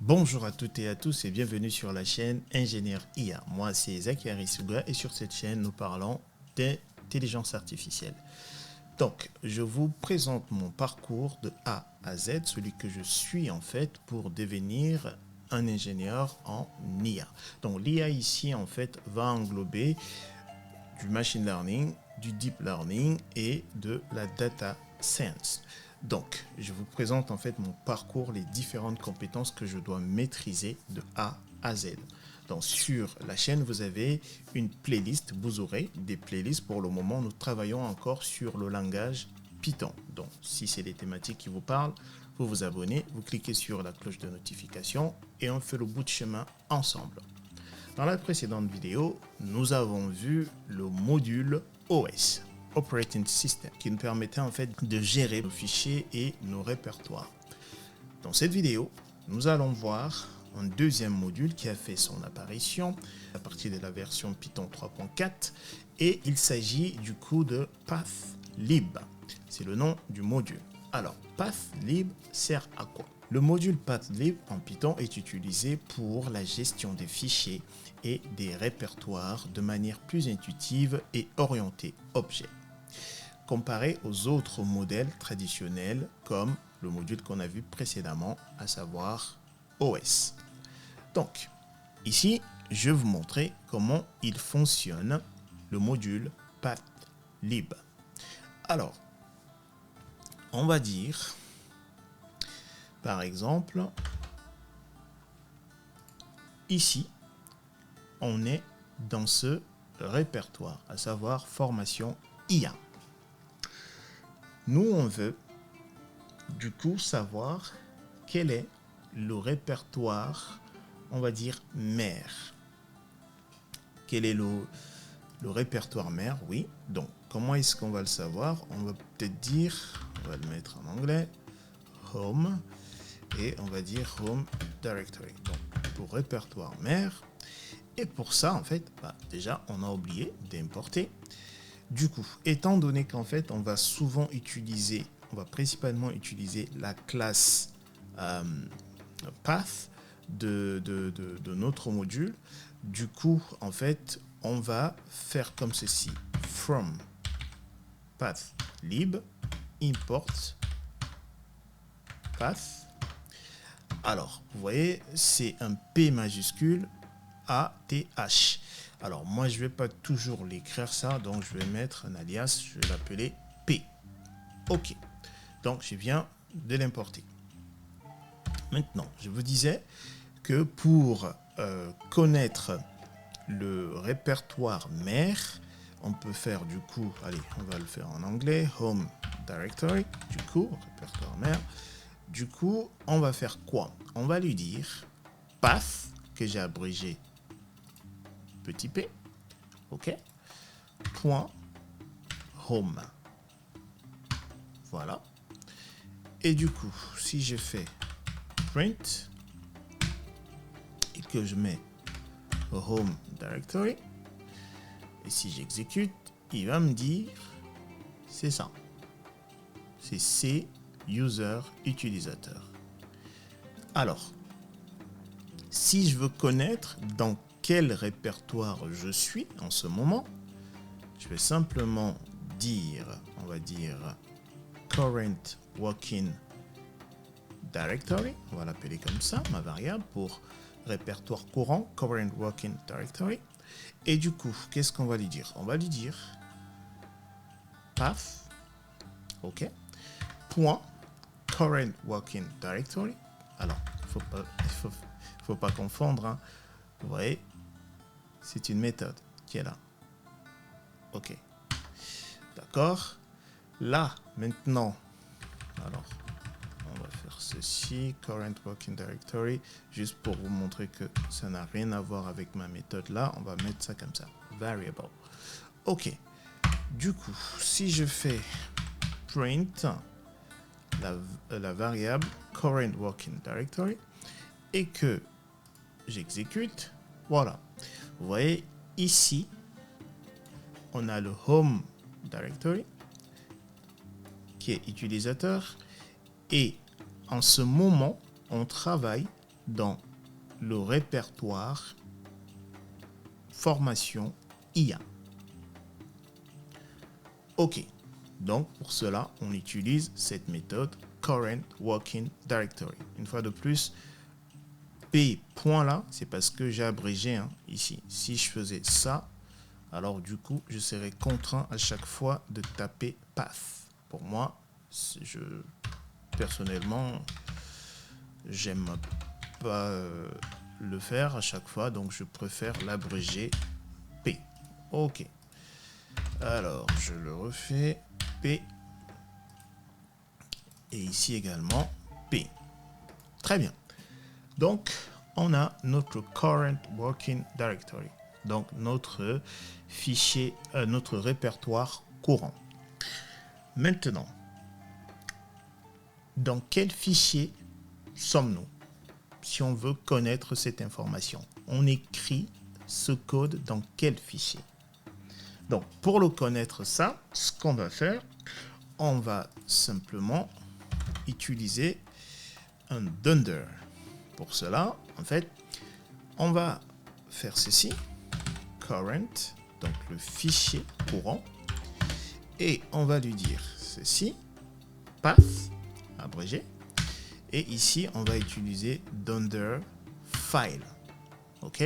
Bonjour à toutes et à tous et bienvenue sur la chaîne Ingénieur IA. Moi c'est Zachary Suga et sur cette chaîne nous parlons d'intelligence artificielle. Donc je vous présente mon parcours de A à Z, celui que je suis en fait pour devenir un ingénieur en IA. Donc l'IA ici en fait va englober du machine learning, du deep learning et de la data science. Donc, je vous présente en fait mon parcours, les différentes compétences que je dois maîtriser de A à Z. Donc, sur la chaîne, vous avez une playlist, vous aurez des playlists. Pour le moment, nous travaillons encore sur le langage Python. Donc, si c'est des thématiques qui vous parlent, vous vous abonnez, vous cliquez sur la cloche de notification et on fait le bout de chemin ensemble. Dans la précédente vidéo, nous avons vu le module OS, Operating System, qui nous permettait en fait de gérer nos fichiers et nos répertoires. Dans cette vidéo, nous allons voir un deuxième module qui a fait son apparition à partir de la version Python 3.4 et il s'agit du coup de pathlib. C'est le nom du module. Alors, pathlib sert à quoi? Le module pathlib en Python est utilisé pour la gestion des fichiers et des répertoires de manière plus intuitive et orientée objet, comparé aux autres modèles traditionnels comme le module qu'on a vu précédemment, à savoir OS. Donc, ici, je vais vous montrer comment il fonctionne, le module pathlib. Alors, on va dire, par exemple, ici, on est dans ce répertoire, à savoir formation IA. Nous, on veut du coup savoir quel est le répertoire, on va dire, mère. Quel est le répertoire mère? Oui. Donc, comment est-ce qu'on va le savoir? On va peut-être dire, on va le mettre en anglais, Home, et on va dire Home Directory. Donc, pour répertoire mère. Et pour ça, en fait, déjà, on a oublié d'importer. Du coup, étant donné qu'en fait, on va souvent utiliser, on va principalement utiliser la classe path de notre module, du coup, en fait, on va faire comme ceci. From pathlib import path. Alors, vous voyez, c'est un P majuscule ATH. Alors, moi, je ne vais pas toujours l'écrire ça, donc je vais mettre un alias, je vais l'appeler P. OK. Donc, je viens de l'importer. Maintenant, je vous disais que pour connaître le répertoire mère, on peut faire du coup, allez, on va le faire en anglais, Home Directory, du coup, répertoire mère. Du coup, on va faire quoi? On va lui dire path, que j'ai abrégé petit p, ok, point home. Voilà. Et du coup, si je fais print et que je mets home directory, et si j'exécute, il va me dire, c'est ça. C'est C user utilisateur. Alors, si je veux connaître dans quel répertoire je suis en ce moment, je vais simplement dire, on va dire current working directory, on va l'appeler comme ça, ma variable pour répertoire courant, current working directory. Et du coup, qu'est-ce qu'on va lui dire? On va lui dire path, ok, point current working directory. Alors, faut pas confondre, hein. Vous voyez, c'est une méthode qui est là. Ok. D'accord. Là, maintenant, alors, on va faire ceci, current working directory, juste pour vous montrer que ça n'a rien à voir avec ma méthode là. On va mettre ça comme ça, variable. Ok. Du coup, si je fais print la variable current working directory et que j'exécute, voilà. Vous voyez, ici, on a le home directory qui est utilisateur et en ce moment, on travaille dans le répertoire formation IA. OK. Donc, pour cela, on utilise cette méthode current working directory. Une fois de plus, P point là, c'est parce que j'ai abrégé ici. Si je faisais ça, alors du coup, je serais contraint à chaque fois de taper path. Pour moi, personnellement, j'aime pas le faire à chaque fois, donc je préfère l'abréger P. OK. Alors, je le refais P. Et ici également P. Très bien. Donc, on a notre current working directory. Donc, notre fichier, notre répertoire courant. Maintenant, dans quel fichier sommes-nous? Si on veut connaître cette information, on écrit ce code dans quel fichier? Donc, pour le connaître ça, ce qu'on va faire, on va simplement utiliser un dunder. Pour cela, en fait, on va faire ceci, current, donc le fichier courant, et on va lui dire ceci, path, abrégé, et ici, on va utiliser dunder file. OK?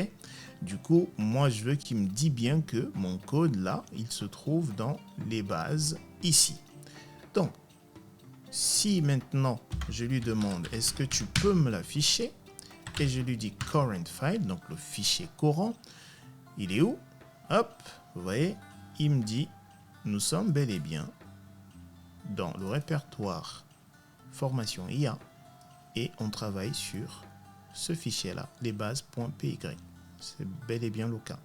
Du coup, moi, je veux qu'il me dise bien que mon code, là, il se trouve dans les bases ici. Donc, si maintenant, je lui demande, est-ce que tu peux me l'afficher? Et je lui dis current file, donc le fichier courant. Il est où? Hop, vous voyez, il me dit, nous sommes bel et bien dans le répertoire formation IA et on travaille sur ce fichier-là, les bases.py. C'est bel et bien le cas.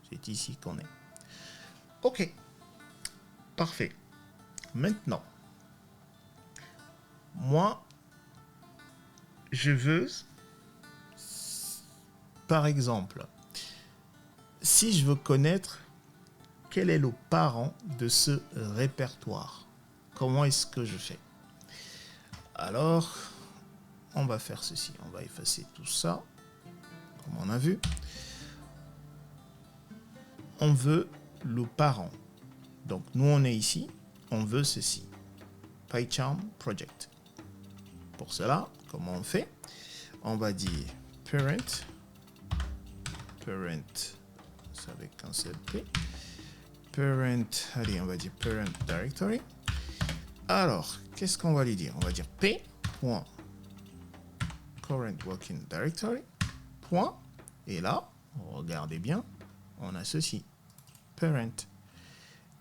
C'est ici qu'on est. OK. Parfait. Maintenant, moi, je veux, par exemple, si je veux connaître quel est le parent de ce répertoire, comment est-ce que je fais? Alors, on va faire ceci. On va effacer tout ça, comme on a vu. On veut le parent. Donc, nous, on est ici. On veut ceci. PyCharm Project. Pour cela, comment on fait? On va dire parent, c'est avec un seul P. Parent, allez, on va dire parent directory. Alors, qu'est-ce qu'on va lui dire? On va dire p.current working directory. Point. Et là, regardez bien, on a ceci. Parent.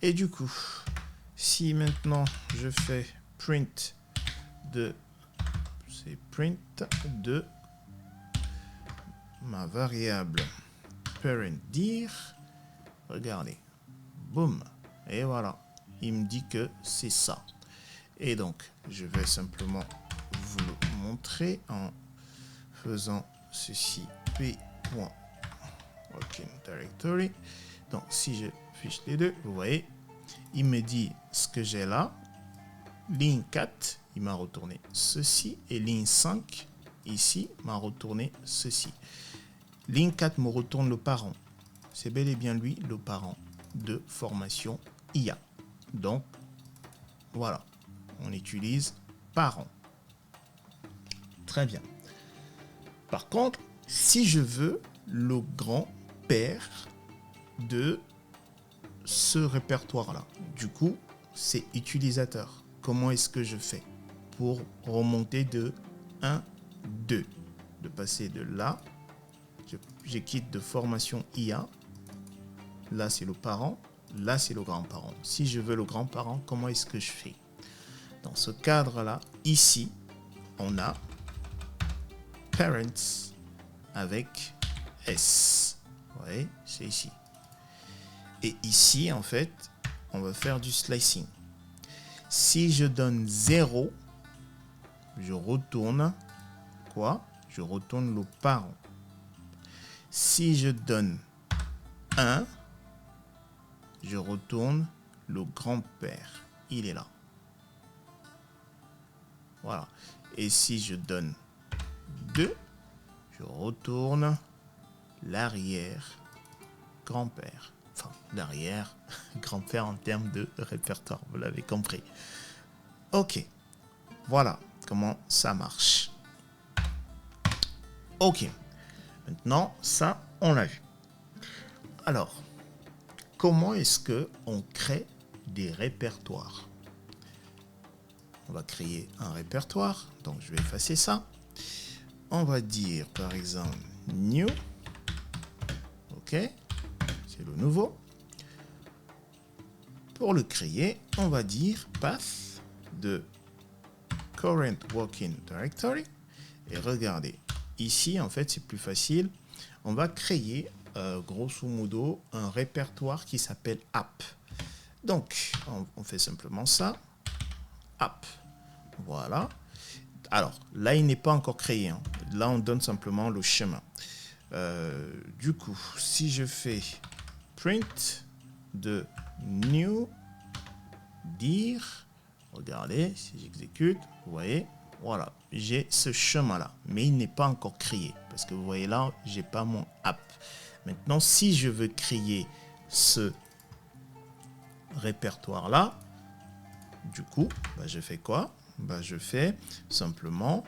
Et du coup, si maintenant je fais print de ma variable parent dir, regardez, boum, et voilà, il me dit que c'est ça. Et donc, je vais simplement vous le montrer en faisant ceci, p.working directory. Donc, si je fiche les deux, vous voyez, il me dit ce que j'ai là. Ligne 4, il m'a retourné ceci. Et ligne 5, ici, m'a retourné ceci. Ligne 4 me retourne le parent. C'est bel et bien lui, le parent de formation IA. Donc, voilà. On utilise parent. Très bien. Par contre, si je veux le grand-père de ce répertoire-là, du coup, c'est utilisateur. Comment est-ce que je fais pour remonter de 1, 2, de passer de là, je quitte de formation IA, là c'est le parent, là c'est le grand-parent. Si je veux le grand-parent, comment est-ce que je fais? Dans ce cadre-là, ici, on a parents avec S. Vous voyez, c'est ici. Et ici, en fait, on va faire du slicing. Si je donne 0, je retourne quoi? Je retourne le parent. Si je donne 1, je retourne le grand-père. Il est là. Voilà. Et si je donne 2, je retourne l'arrière-grand-père. Enfin, l'arrière-grand-père en termes de répertoire, vous l'avez compris. Ok, voilà comment ça marche. Ok, maintenant, ça, on l'a vu. Alors, comment est-ce qu'on crée des répertoires? On va créer un répertoire, donc je vais effacer ça. On va dire par exemple new, ok, c'est le nouveau. Pour le créer, on va dire path de current working directory. Et regardez, ici en fait c'est plus facile. On va créer grosso modo un répertoire qui s'appelle app. Donc on fait simplement ça, app. Voilà. Alors, là, il n'est pas encore créé. Hein. Là, on donne simplement le chemin. Du coup, si je fais print de new dir, regardez, si j'exécute, vous voyez, voilà, j'ai ce chemin-là. Mais il n'est pas encore créé. Parce que vous voyez là, je n'ai pas mon app. Maintenant, si je veux créer ce répertoire-là, du coup, bah, je fais quoi? Bah, je fais simplement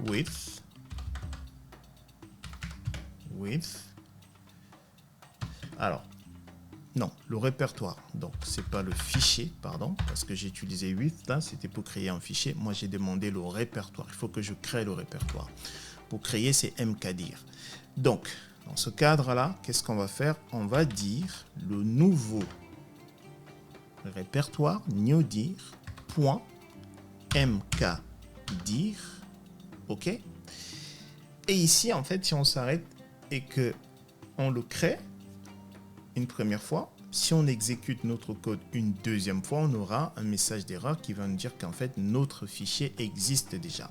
with. Alors, non, le répertoire. Donc, c'est pas le fichier, pardon, parce que j'ai utilisé with là, c'était pour créer un fichier. Moi, j'ai demandé le répertoire. Il faut que je crée le répertoire. Pour créer, c'est mkdir. Donc, dans ce cadre-là, qu'est-ce qu'on va faire? On va dire le nouveau répertoire newdir.mkdir, ok? Et ici, en fait, si on s'arrête et que on le crée une première fois, si on exécute notre code une deuxième fois, on aura un message d'erreur qui va nous dire qu'en fait, notre fichier existe déjà.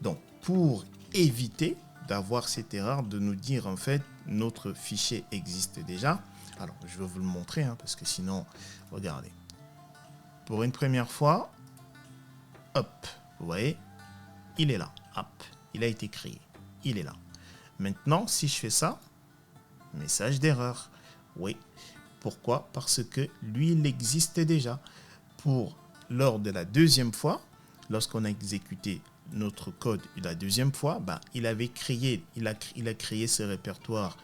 Donc, pour éviter d'avoir cette erreur de nous dire en fait, notre fichier existe déjà, alors je vais vous le montrer, hein, parce que sinon, regardez. Pour une première fois, hop, vous voyez, il est là, hop, il a été créé, il est là. Maintenant, si je fais ça, message d'erreur. Oui. Pourquoi? Parce que lui, il existe déjà. Lors de la deuxième fois, lorsqu'on a exécuté notre code la deuxième fois, bah, il a créé ce répertoire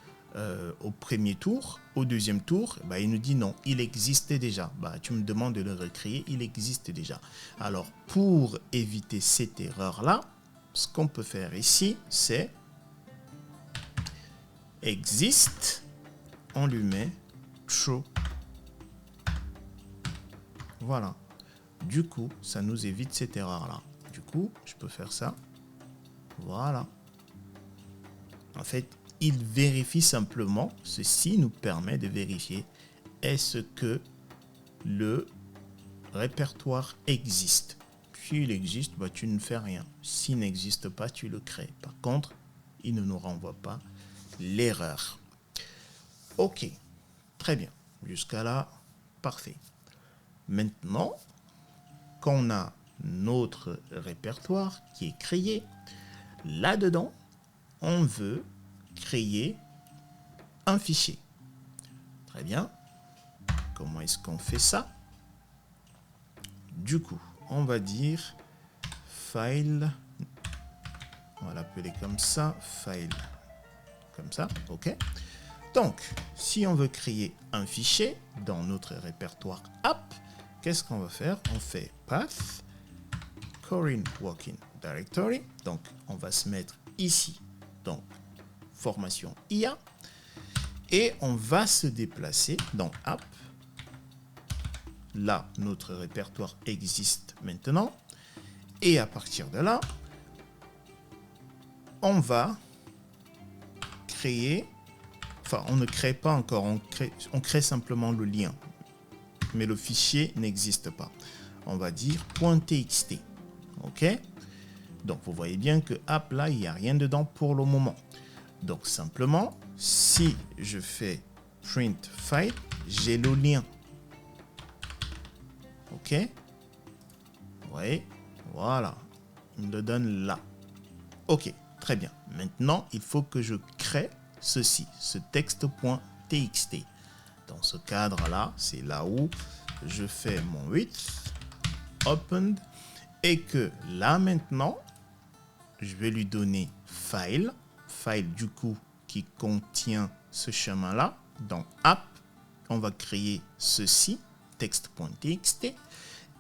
au premier tour. Au deuxième tour, bah, il nous dit non, il existait déjà. Bah, tu me demandes de le recréer, il existe déjà. Alors, pour éviter cette erreur-là, ce qu'on peut faire ici, c'est existe, on lui met true. Voilà. Du coup, ça nous évite cette erreur-là. Du coup, je peux faire ça. Voilà. En fait, il vérifie simplement. Ceci nous permet de vérifier est-ce que le répertoire existe. S'il existe, bah, tu ne fais rien. S'il n'existe pas, tu le crées. Par contre, il ne nous renvoie pas l'erreur. Ok, très bien. Jusqu'à là, parfait. Maintenant, quand on a notre répertoire qui est créé, là-dedans, on veut créer un fichier. Très bien. Comment est-ce qu'on fait ça? Du coup, on va dire file, on va l'appeler comme ça, file, comme ça, ok. Donc, si on veut créer un fichier dans notre répertoire app, qu'est-ce qu'on va faire? On fait path current working directory. Donc, on va se mettre ici, donc formation IA, et on va se déplacer dans app. Là, notre répertoire existe maintenant. Et à partir de là, on va créer, enfin, on ne crée pas encore, on crée simplement le lien. Mais le fichier n'existe pas. On va dire .txt. OK? Donc, vous voyez bien que app, là, il n'y a rien dedans pour le moment. Donc, simplement, si je fais print file, j'ai le lien. OK? Vous voyez? Voilà. Il me le donne là. OK. Très bien. Maintenant, il faut que je crée ceci, ce texte.txt. Dans ce cadre-là, c'est là où je fais mon width, opened, et que là maintenant, je vais lui donner file du coup qui contient ce chemin-là. Dans app, on va créer ceci, text.txt.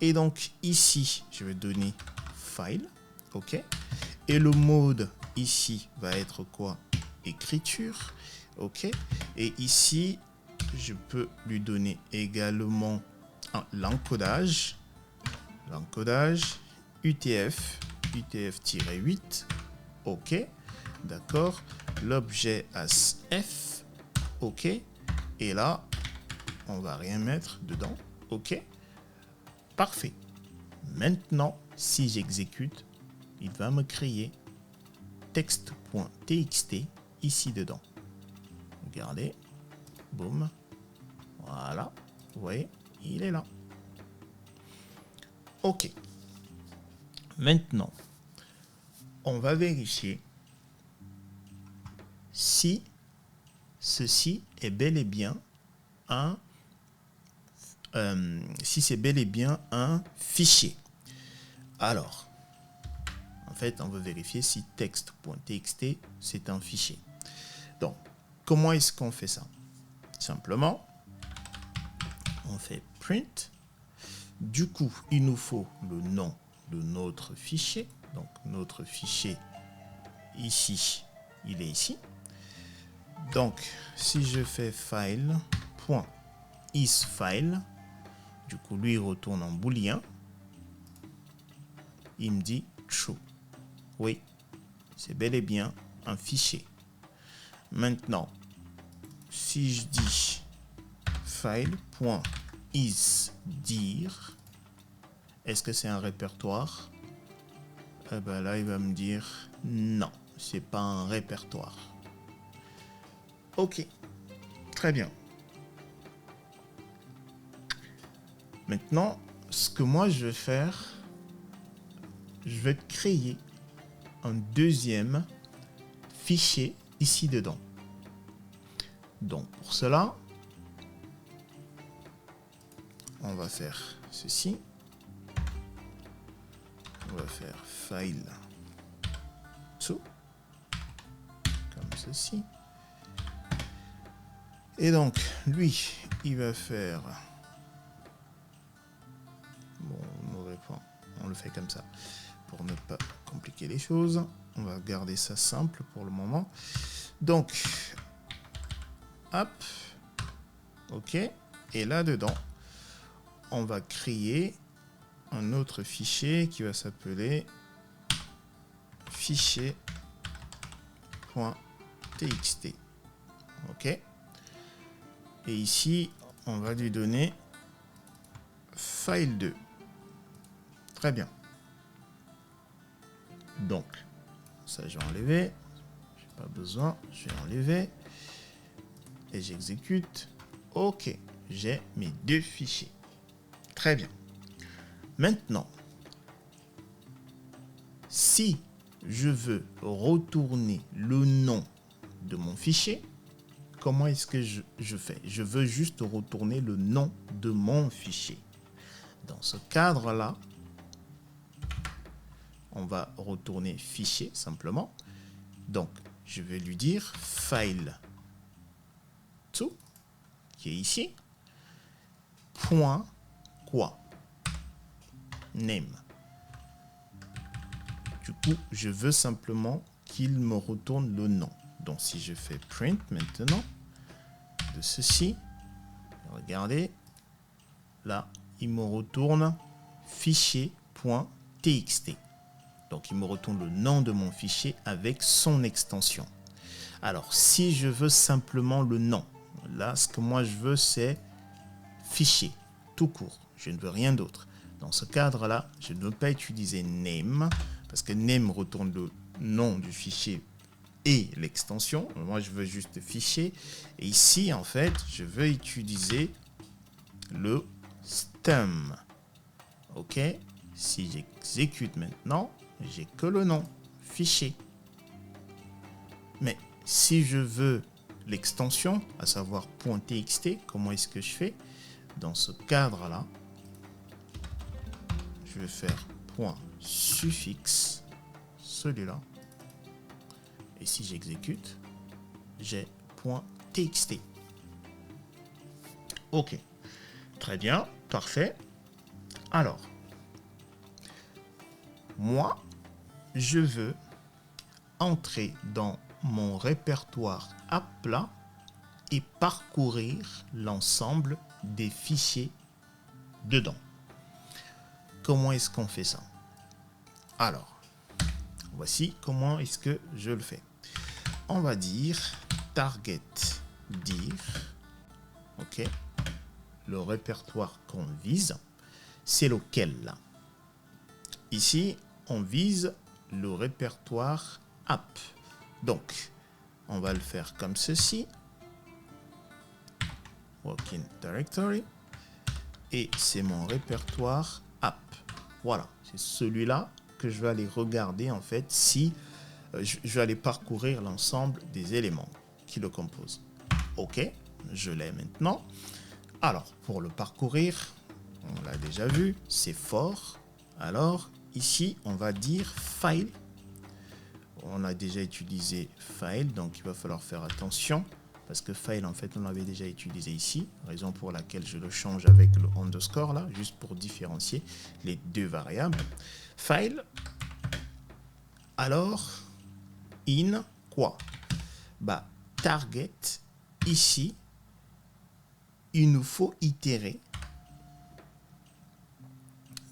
Et donc ici, je vais donner file, ok. Et le mode ici va être quoi? Écriture, ok. Et ici, je peux lui donner également l'encodage, UTF-8, ok, d'accord, l'objet as F, ok, et là, on va rien mettre dedans, ok, parfait. Maintenant, si j'exécute, il va me créer text.txt ici dedans. Regardez, boum, voilà, vous voyez, il est là. Ok. Maintenant, on va vérifier si ceci est bel et bien un fichier. Alors, en fait, on veut vérifier si text.txt c'est un fichier. Donc, comment est-ce qu'on fait ça? Simplement, on fait print. Du coup, il nous faut le nom de notre fichier. Donc, notre fichier ici, il est ici. Donc, si je fais file.isFile, du coup, lui, il retourne en booléen. Il me dit true. Oui, c'est bel et bien un fichier. Maintenant, si je dis file.isDir, est-ce que c'est un répertoire? Eh ben là, il va me dire non, c'est pas un répertoire. Ok, très bien. Maintenant, ce que moi je vais faire, je vais créer un deuxième fichier ici dedans. Donc pour cela, on va faire ceci. On va faire file to, comme ceci. Et donc, lui, il va faire... Bon, on le fait comme ça, pour ne pas compliquer les choses. On va garder ça simple pour le moment. Donc, hop, ok. Et là-dedans, on va créer un autre fichier qui va s'appeler fichier.txt. Ok. Et ici, on va lui donner file2. Très bien. Donc, ça, j'ai enlevé. J'ai pas besoin. Je vais enlever. Et j'exécute. Ok. J'ai mes deux fichiers. Très bien. Maintenant, si je veux retourner le nom de mon fichier, comment est-ce que je fais? Je veux juste retourner le nom de mon fichier. Dans ce cadre-là, on va retourner fichier simplement. Donc, je vais lui dire file to, qui est ici, point quoi? Name. Du coup, je veux simplement qu'il me retourne le nom. Donc, si je fais print maintenant de ceci, regardez, là, il me retourne fichier.txt. Donc, il me retourne le nom de mon fichier avec son extension. Alors, si je veux simplement le nom, là, ce que moi je veux, c'est fichier, tout court. Je ne veux rien d'autre. Dans ce cadre-là, je ne veux pas utiliser name, parce que name retourne le nom du fichier et l'extension. Moi, je veux juste fichier. Et ici, en fait, je veux utiliser le stem. OK? Si j'exécute maintenant, j'ai que le nom, fichier. Mais si je veux l'extension, à savoir .txt, comment est-ce que je fais? Dans ce cadre-là, je vais faire point suffixe, celui-là. Et si j'exécute, j'ai .txt. Ok, très bien, parfait. Alors, moi, je veux entrer dans mon répertoire applat et parcourir l'ensemble des fichiers dedans. Comment est-ce qu'on fait ça? Alors, voici comment est-ce que je le fais. On va dire target dir, ok, le répertoire qu'on vise, c'est lequel là? Ici, on vise le répertoire app. Donc, on va le faire comme ceci. Working directory. Et c'est mon répertoire app. Voilà, c'est celui-là que je vais aller regarder en fait si je vais aller parcourir l'ensemble des éléments qui le composent. Ok, je l'ai maintenant. Alors, pour le parcourir, on l'a déjà vu, c'est fort. Alors, ici, on va dire file. On a déjà utilisé file, donc il va falloir faire attention parce que file, en fait, on l'avait déjà utilisé ici, raison pour laquelle je le change avec le underscore là, juste pour différencier les deux variables. File, alors, in quoi? Bah, target, ici, il nous faut itérer.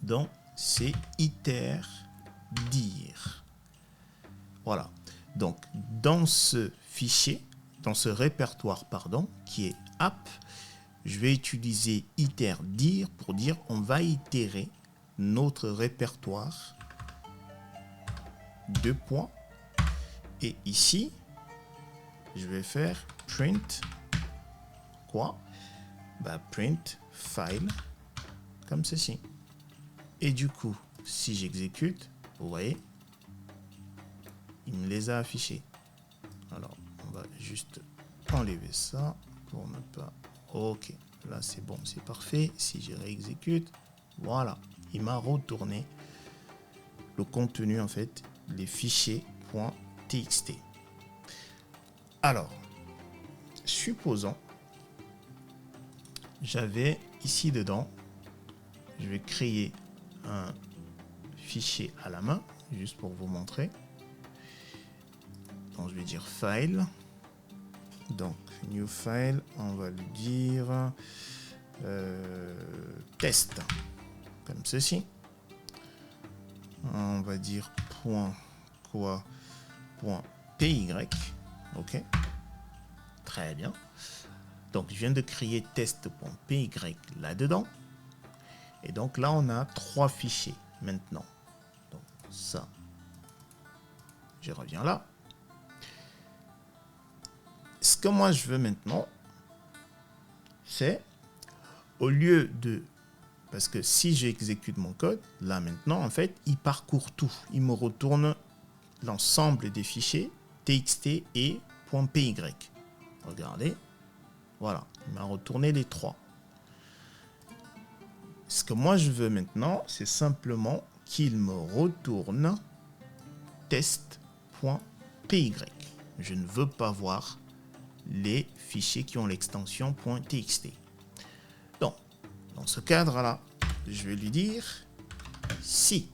Donc, c'est iter dir. Voilà. Donc, dans ce fichier, dans ce répertoire, pardon, qui est app, je vais utiliser iter dir pour dire on va itérer notre répertoire. Deux points. Et ici, je vais faire print quoi? Bah, print file comme ceci. Et du coup, si j'exécute, vous voyez, il me les a affichés. Alors, on va juste enlever ça pour ne pas... Ok, là c'est bon, c'est parfait. Si je réexécute, voilà, il m'a retourné le contenu, en fait, les fichiers .txt. Alors, supposons, j'avais ici dedans, je vais créer un fichier à la main, juste pour vous montrer. Donc, je vais dire file. Donc, new file, on va lui dire test, comme ceci. On va dire point quoi, point py, ok. Très bien. Donc, je viens de créer test.py là-dedans. Et donc là, on a trois fichiers maintenant. Donc, ça, je reviens là. Ce que moi, je veux maintenant, c'est au lieu de... Parce que si j'exécute mon code, là maintenant, en fait, il parcourt tout. Il me retourne l'ensemble des fichiers txt et .py. Regardez. Voilà, il m'a retourné les trois. Ce que moi je veux maintenant, c'est simplement qu'il me retourne test.py. Je ne veux pas voir les fichiers qui ont l'extension .txt. Donc, dans ce cadre-là, je vais lui dire si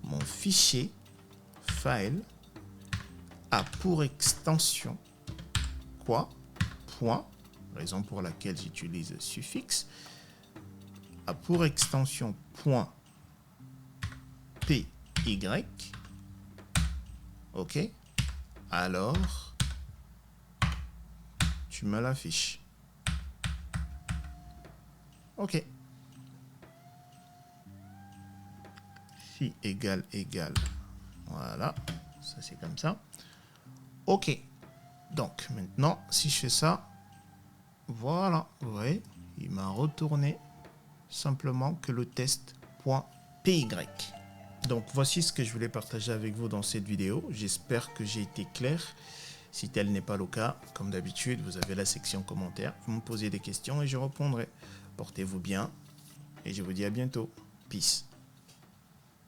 mon fichier file a pour extension quoi, point, raison pour laquelle j'utilise suffixe, a pour extension .py, ok, alors tu me l'affiches. Ok. Si égale, voilà, ça c'est comme ça. Ok. Donc maintenant, si je fais ça, voilà, vous voyez, il m'a retourné simplement que le test.py. Donc voici ce que je voulais partager avec vous dans cette vidéo. J'espère que j'ai été clair. Si tel n'est pas le cas, comme d'habitude, vous avez la section commentaires. Vous me posez des questions et je répondrai. Portez-vous bien et je vous dis à bientôt. Peace.